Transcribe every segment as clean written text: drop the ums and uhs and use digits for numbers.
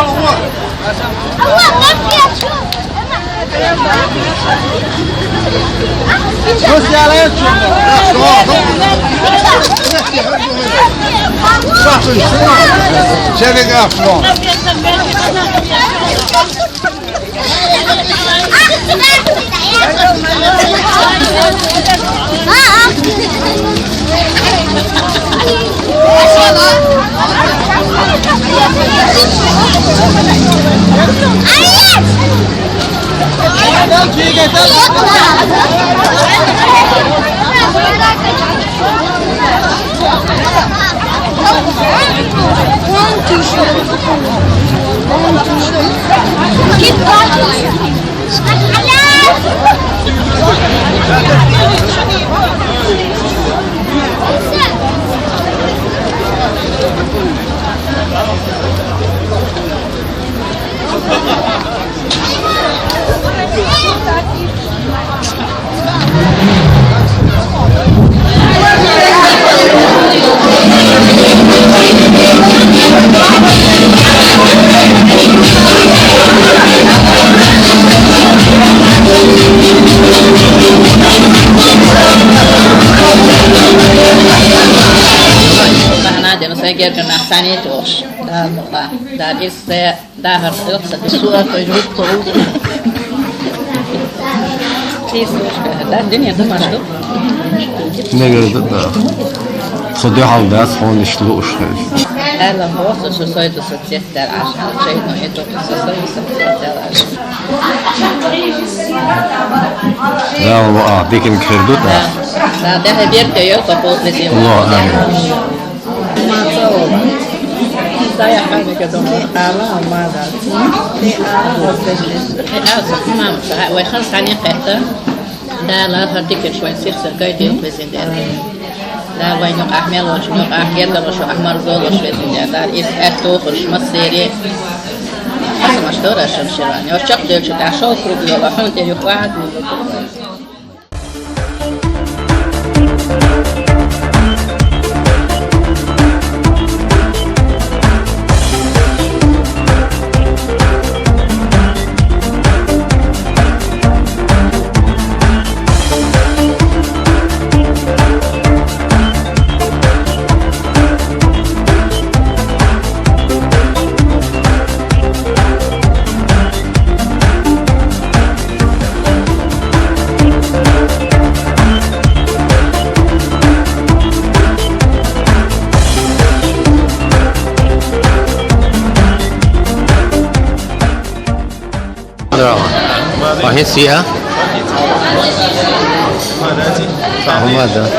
الله ما فيها شوف بص يا عيال شوف صح شارك افلام Gergen nach Sanitos, da ist da hat die Suche versucht. ده الدنيا ده مشروع نقدر ده خدي حالات هون يشتغلوش أهلا بوصل شو صيد السكسيت ده عشان شيء إنه يتوقع صيد السكسيت ده عشان لا والله ديك الكردوت ده بيرجع يوقف لزي الله آمين ما تصور saya kami ketemu Allah malah ما ويخلص عني قطة لا لا هديك شوي سير سرقايتي وبزندر لا وين يقع أحمر وش يقع أحمر وش أحمر زول وش بزندر لا إس أتوه وش مصيري أصلا مشهورة شمشيراني وشق ديل شو تعشوا كروب يلا حون تيجي واحد رايحين سيئة صح ماذا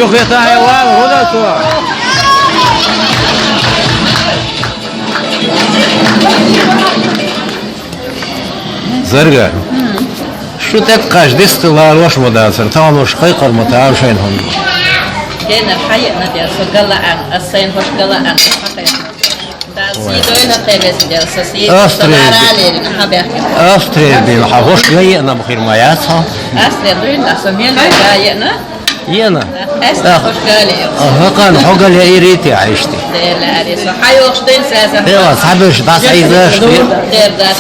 شو قطع حيوان هنا تو زرقاء شو تبقاش دستلال واش مداسر تمام وش قيقر متعب شين هم كان الحقيقة نبي أسجل عن السين هوش جل عن حقيقة ده سيدوين التلفز ده سيد سلارالي نحبه أستري بالحوش جاي أنا بخير ما ياسها أصل دوين أسمين جاينا ينا أصل هوش جالي هكان حقل يا إيريتي عيشتي لا دي صحيح وشتين سازة ايوه صحابش داس عيزاش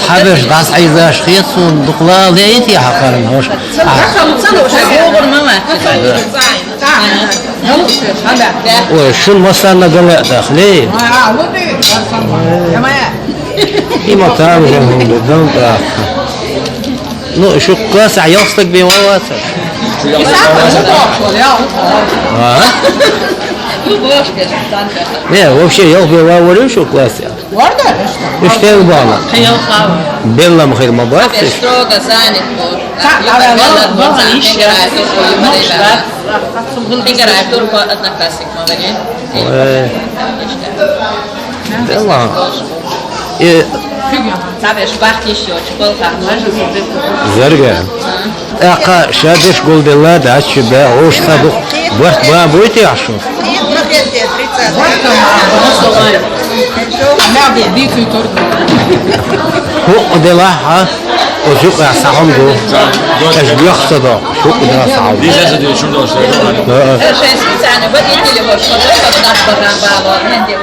صحابش داس عيزاش خيصون دقلا ليتي حقارن هوش وشو المسألة قلق داخلي إما تعملهم بدون نو شو قاسع يوصلك بمواسع Не, вообще я говорю, что классе. И что я убала? Белла махир мабак. Строго занят. Играет только одноклассник, молодец. Белла. И Sabes, parte еще, школка. زرقاء. أقا شادش قول بالله ده شبه عوش صدق وقت ما بويتي عشوف. هو دلها وشوق يعصهم دو تشبيه صدا شوق ده صعب. دي زي دي شو ده شيء سبتانه بدي تلي وش خدش خدنا برا بابا من دي